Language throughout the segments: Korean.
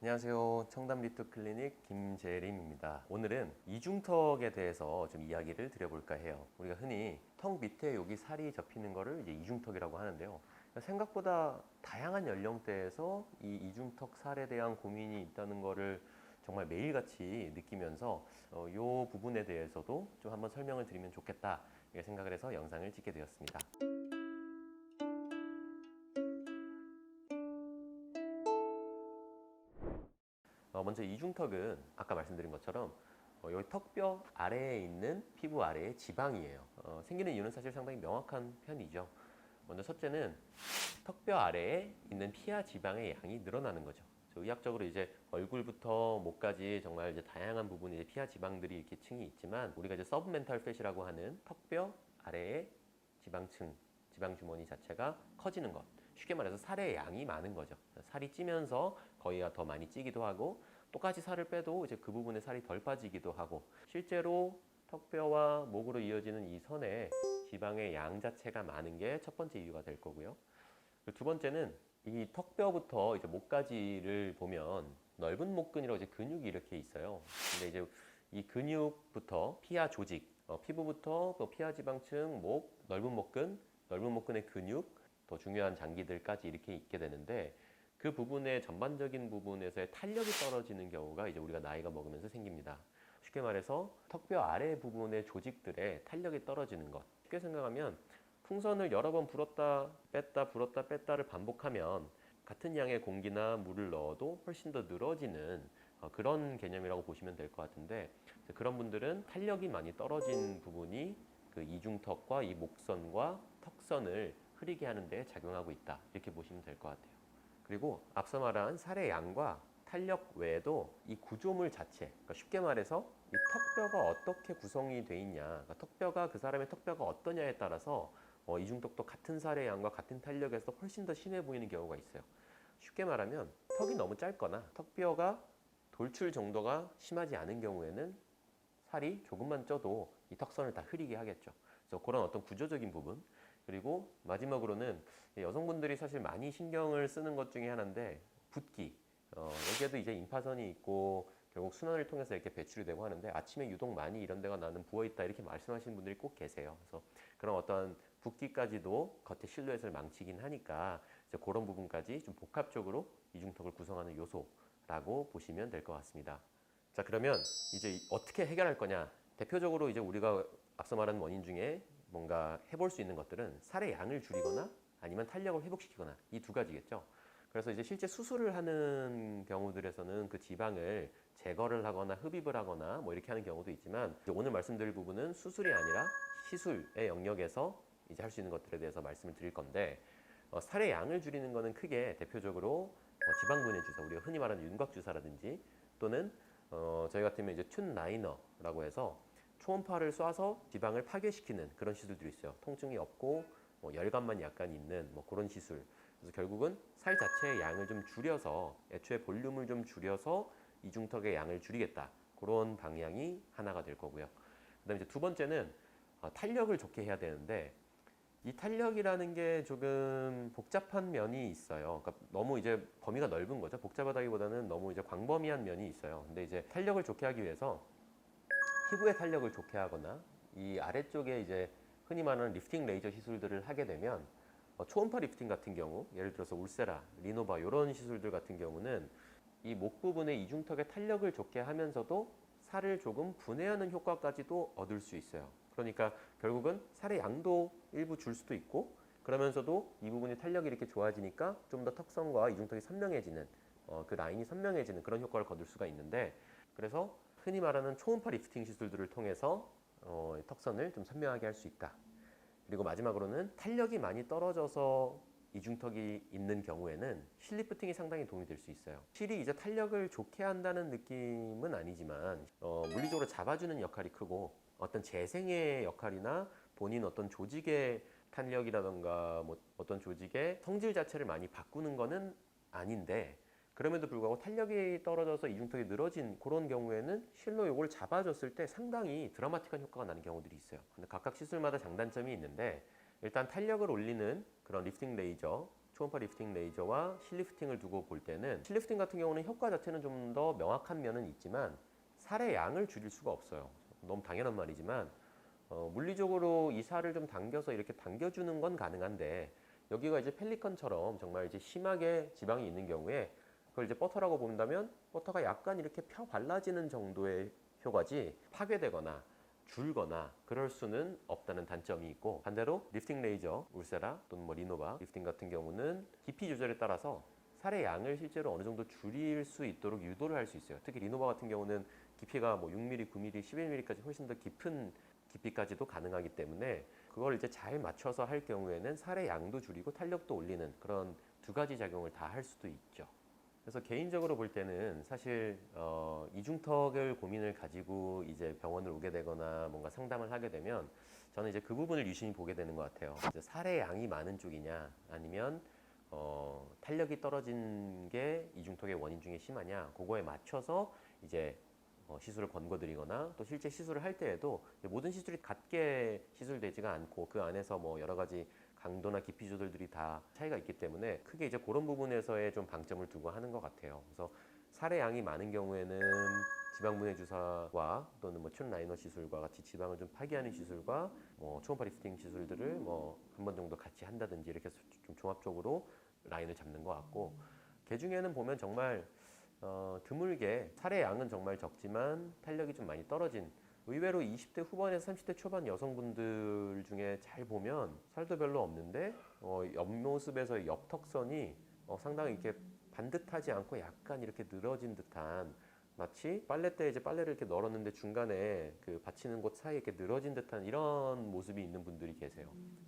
안녕하세요. 청담 리투 클리닉 김재림입니다. 오늘은 이중턱에 대해서 좀 이야기를 드려볼까 해요. 우리가 흔히 턱 밑에 여기 살이 접히는 거를 이제 이중턱이라고 하는데요. 생각보다 다양한 연령대에서 이 이중턱 살에 대한 고민이 있다는 거를 정말 매일같이 느끼면서 이 부분에 대해서도 좀 한번 설명을 드리면 좋겠다 이렇게 생각을 해서 영상을 찍게 되었습니다. 먼저 이중턱은 아까 말씀드린 것처럼 여기 턱뼈 아래에 있는 피부 아래의 지방이에요. 생기는 이유는 사실 상당히 명확한 편이죠. 먼저 첫째는 턱뼈 아래에 있는 피하 지방의 양이 늘어나는 거죠. 의학적으로 이제 얼굴부터 목까지 정말 이제 다양한 부분에 피하 지방들이 이렇게 층이 있지만 우리가 이제 서브멘탈 팻이라고 하는 턱뼈 아래의 지방층, 지방 주머니 자체가 커지는 것. 쉽게 말해서 살의 양이 많은 거죠. 살이 찌면서 거기가 더 많이 찌기도 하고 똑같이 살을 빼도 이제 그 부분에 살이 덜 빠지기도 하고 실제로 턱뼈와 목으로 이어지는 이 선에 지방의 양 자체가 많은 게 첫 번째 이유가 될 거고요. 두 번째는 이 턱뼈부터 이제 목까지를 보면 넓은 목근이라고 이제 근육이 이렇게 있어요. 근데 이제 이 근육부터 피하 조직, 피부부터 또 피하 지방층, 목, 넓은 목근, 넓은 목근의 근육, 더 중요한 장기들까지 이렇게 있게 되는데 그 부분의 전반적인 부분에서의 탄력이 떨어지는 경우가 이제 우리가 나이가 먹으면서 생깁니다. 쉽게 말해서 턱뼈 아래 부분의 조직들의 탄력이 떨어지는 것. 쉽게 생각하면 풍선을 여러 번 불었다 뺐다 불었다 뺐다를 반복하면 같은 양의 공기나 물을 넣어도 훨씬 더 늘어지는 그런 개념이라고 보시면 될 것 같은데 그런 분들은 탄력이 많이 떨어진 부분이 그 이중턱과 이 목선과 턱선을 흐리게 하는 데 작용하고 있다 이렇게 보시면 될 것 같아요. 그리고 앞서 말한 살의 양과 탄력 외에도 이 구조물 자체, 그러니까 쉽게 말해서 이 턱뼈가 어떻게 구성이 돼 있냐, 그러니까 턱뼈가 그 사람의 턱뼈가 어떠냐에 따라서 이중턱도 같은 살의 양과 같은 탄력에서 훨씬 더 심해 보이는 경우가 있어요. 쉽게 말하면 턱이 너무 짧거나 턱뼈가 돌출 정도가 심하지 않은 경우에는 살이 조금만 쪄도 이 턱선을 다 흐리게 하겠죠. 그래서 그런 어떤 구조적인 부분, 그리고 마지막으로는 여성분들이 사실 많이 신경을 쓰는 것 중에 하나인데 붓기. 여기에도 이제 임파선이 있고 결국 순환을 통해서 이렇게 배출이 되고 하는데 아침에 유독 많이 이런 데가 나는 부어있다 이렇게 말씀하시는 분들이 꼭 계세요. 그래서 그런 어떤 붓기까지도 겉의 실루엣을 망치긴 하니까 이제 그런 부분까지 좀 복합적으로 이중턱을 구성하는 요소라고 보시면 될 것 같습니다. 자, 그러면 이제 어떻게 해결할 거냐? 대표적으로 이제 우리가 앞서 말한 원인 중에 뭔가 해볼 수 있는 것들은 살의 양을 줄이거나 아니면 탄력을 회복시키거나 이 두 가지겠죠. 그래서 이제 실제 수술을 하는 경우들에서는 그 지방을 제거를 하거나 흡입을 하거나 뭐 이렇게 하는 경우도 있지만 오늘 말씀드릴 부분은 수술이 아니라 시술의 영역에서 이제 할 수 있는 것들에 대해서 말씀을 드릴 건데 살의 양을 줄이는 거는 크게 대표적으로 지방분해 주사, 우리가 흔히 말하는 윤곽 주사라든지 또는 저희 같으면 이제 튠 라이너라고 해서 초음파를 쏴서 지방을 파괴시키는 그런 시술들이 있어요. 통증이 없고 열감만 약간 있는 뭐 그런 시술. 그래서 결국은 살 자체의 양을 좀 줄여서 애초에 볼륨을 좀 줄여서 이중턱의 양을 줄이겠다. 그런 방향이 하나가 될 거고요. 그다음에 이제 두 번째는 탄력을 좋게 해야 되는데 이 탄력이라는 게 조금 복잡한 면이 있어요. 그러니까 너무 이제 범위가 넓은 거죠. 복잡하다기보다는 너무 이제 광범위한 면이 있어요. 근데 이제 탄력을 좋게 하기 위해서 피부의 탄력을 좋게 하거나 이 아래쪽에 이제 흔히 말하는 리프팅 레이저 시술들을 하게 되면 초음파 리프팅 같은 경우 예를 들어서 울세라, 리노바 이런 시술들 같은 경우는 이 목 부분의 이중턱의 탄력을 좋게 하면서도 살을 조금 분해하는 효과까지도 얻을 수 있어요. 그러니까 결국은 살의 양도 일부 줄 수도 있고 그러면서도 이 부분이 탄력이 이렇게 좋아지니까 좀 더 턱선과 이중턱이 선명해지는 그 라인이 선명해지는 그런 효과를 거둘 수가 있는데 그래서 흔히 말하는 초음파 리프팅 시술들을 통해서 턱선을 좀 선명하게 할 수 있다. 그리고 마지막으로는 탄력이 많이 떨어져서 이중턱이 있는 경우에는 실 리프팅이 상당히 도움이 될 수 있어요. 실이 이제 탄력을 좋게 한다는 느낌은 아니지만 물리적으로 잡아주는 역할이 크고 어떤 재생의 역할이나 본인 어떤 조직의 탄력이라던가 뭐 어떤 조직의 성질 자체를 많이 바꾸는 거는 아닌데 그럼에도 불구하고 탄력이 떨어져서 이중턱이 늘어진 그런 경우에는 실로 이걸 잡아줬을 때 상당히 드라마틱한 효과가 나는 경우들이 있어요. 근데 각각 시술마다 장단점이 있는데 일단 탄력을 올리는 그런 리프팅 레이저 초음파 리프팅 레이저와 실리프팅을 두고 볼 때는 실리프팅 같은 경우는 효과 자체는 좀 더 명확한 면은 있지만 살의 양을 줄일 수가 없어요. 너무 당연한 말이지만 물리적으로 이 살을 좀 당겨서 이렇게 당겨주는 건 가능한데 여기가 이제 펠리컨처럼 정말 이제 심하게 지방이 있는 경우에 그걸 이제 버터라고 본다면 버터가 약간 이렇게 펴 발라지는 정도의 효과지 파괴되거나 줄거나 그럴 수는 없다는 단점이 있고, 반대로 리프팅 레이저, 울세라 또는 뭐 리노바 리프팅 같은 경우는 깊이 조절에 따라서 살의 양을 실제로 어느 정도 줄일 수 있도록 유도를 할 수 있어요. 특히 리노바 같은 경우는 깊이가 뭐 6mm, 9mm, 11mm까지 훨씬 더 깊은 깊이까지도 가능하기 때문에 그걸 이제 잘 맞춰서 할 경우에는 살의 양도 줄이고 탄력도 올리는 그런 두 가지 작용을 다 할 수도 있죠. 그래서 개인적으로 볼 때는 사실 이중턱을 고민을 가지고 이제 병원을 오게 되거나 뭔가 상담을 하게 되면 저는 이제 그 부분을 유심히 보게 되는 것 같아요. 이제 살의 양이 많은 쪽이냐 아니면 탄력이 떨어진 게 이중턱의 원인 중에 심하냐, 그거에 맞춰서 이제 시술을 권고드리거나 또 실제 시술을 할 때에도 모든 시술이 같게 시술되지가 않고 그 안에서 뭐 여러 가지 강도나 깊이 조절들이 다 차이가 있기 때문에 크게 이제 그런 부분에서의 좀 방점을 두고 하는 것 같아요. 그래서 살의 양이 많은 경우에는 지방분해 주사와 또는 뭐 튠 라이너 시술과 같이 지방을 좀 파기하는 시술과 뭐 초음파 리프팅 시술들을 뭐 한 번 정도 같이 한다든지 이렇게 좀 종합적으로 라인을 잡는 것 같고, 개 중에는 보면 정말 드물게 살의 양은 정말 적지만 탄력이 좀 많이 떨어진, 의외로 20대 후반에서 30대 초반 여성분들 중에 잘 보면 살도 별로 없는데 옆모습에서 옆턱선이 상당히 이렇게 반듯하지 않고 약간 이렇게 늘어진 듯한, 마치 빨래대에 이제 빨래를 이렇게 널었는데 중간에 그 받치는 곳 사이에 이렇게 늘어진 듯한 이런 모습이 있는 분들이 계세요.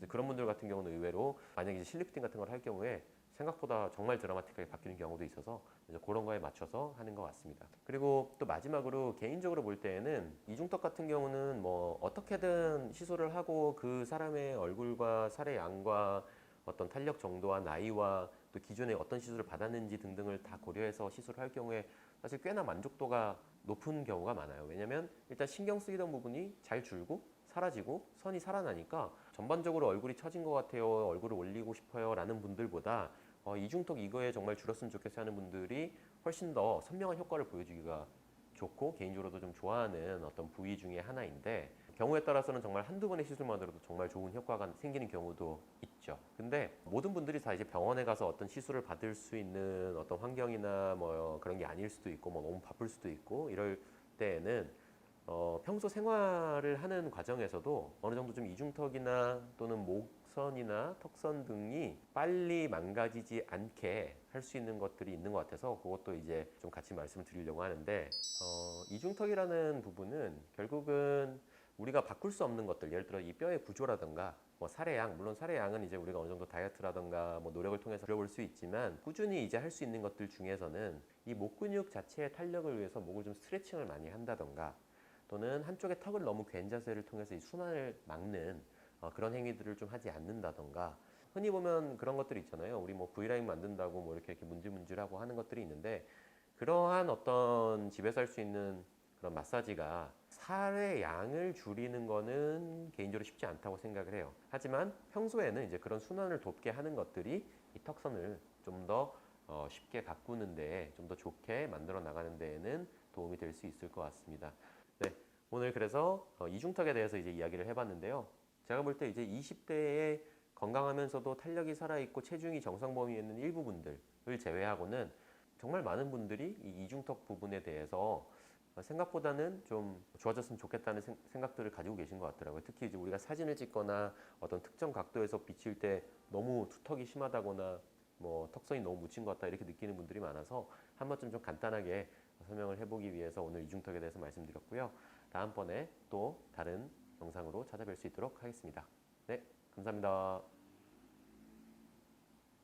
그런 분들 같은 경우는 의외로 만약에 이제 실리프팅 같은 걸 할 경우에 생각보다 정말 드라마틱하게 바뀌는 경우도 있어서 이제 그런 거에 맞춰서 하는 것 같습니다. 그리고 또 마지막으로 개인적으로 볼 때에는 이중턱 같은 경우는 뭐 어떻게든 시술을 하고 그 사람의 얼굴과 살의 양과 어떤 탄력 정도와 나이와 또 기존에 어떤 시술을 받았는지 등등을 다 고려해서 시술을 할 경우에 사실 꽤나 만족도가 높은 경우가 많아요. 왜냐면 일단 신경 쓰이던 부분이 잘 줄고 사라지고 선이 살아나니까 전반적으로 얼굴이 처진 것 같아요, 얼굴을 올리고 싶어요 라는 분들보다 이중턱 이거에 정말 줄었으면 좋겠어 하는 분들이 훨씬 더 선명한 효과를 보여주기가 좋고 개인적으로도 좀 좋아하는 어떤 부위 중에 하나인데, 경우에 따라서는 정말 한두 번의 시술만으로도 정말 좋은 효과가 생기는 경우도 있죠. 근데 모든 분들이 다 이제 병원에 가서 어떤 시술을 받을 수 있는 어떤 환경이나 뭐 그런 게 아닐 수도 있고 뭐 너무 바쁠 수도 있고 이럴 때에는 평소 생활을 하는 과정에서도 어느 정도 좀 이중턱이나 또는 목선이나 턱선 등이 빨리 망가지지 않게 할 수 있는 것들이 있는 것 같아서 그것도 이제 좀 같이 말씀을 드리려고 하는데, 이중턱이라는 부분은 결국은 우리가 바꿀 수 없는 것들, 예를 들어 이 뼈의 구조라든가 뭐 살의 양, 물론 살의 양은 이제 우리가 어느 정도 다이어트라든가 뭐 노력을 통해서 줄여볼 수 있지만 꾸준히 이제 할 수 있는 것들 중에서는 이 목 근육 자체의 탄력을 위해서 목을 좀 스트레칭을 많이 한다던가 또는 한쪽의 턱을 너무 괜 자세를 통해서 이 순환을 막는 그런 행위들을 좀 하지 않는다던가, 흔히 보면 그런 것들이 있잖아요. 우리 뭐 V라인 만든다고 뭐 이렇게 문질문질하고 하는 것들이 있는데, 그러한 어떤 집에서 할 수 있는 그런 마사지가 살의 양을 줄이는 거는 개인적으로 쉽지 않다고 생각을 해요. 하지만 평소에는 이제 그런 순환을 돕게 하는 것들이 이 턱선을 좀 더 쉽게 가꾸는 데, 좀 더 좋게 만들어 나가는 데에는 도움이 될 수 있을 것 같습니다. 네, 오늘 그래서 이중턱에 대해서 이제 이야기를 해봤는데요. 제가 볼 때 이제 20대에 건강하면서도 탄력이 살아있고 체중이 정상 범위에 있는 일부분들을 제외하고는 정말 많은 분들이 이 이중턱 부분에 대해서 생각보다는 좀 좋아졌으면 좋겠다는 생각들을 가지고 계신 것 같더라고요. 특히 이제 우리가 사진을 찍거나 어떤 특정 각도에서 비칠 때 너무 두턱이 심하다거나 뭐 턱선이 너무 묻힌 것 같다 이렇게 느끼는 분들이 많아서 한 번쯤 좀 간단하게 설명을 해보기 위해서 오늘 이중턱에 대해서 말씀드렸고요. 다음번에 또 다른 영상으로 찾아뵐 수 있도록 하겠습니다. 네, 감사합니다.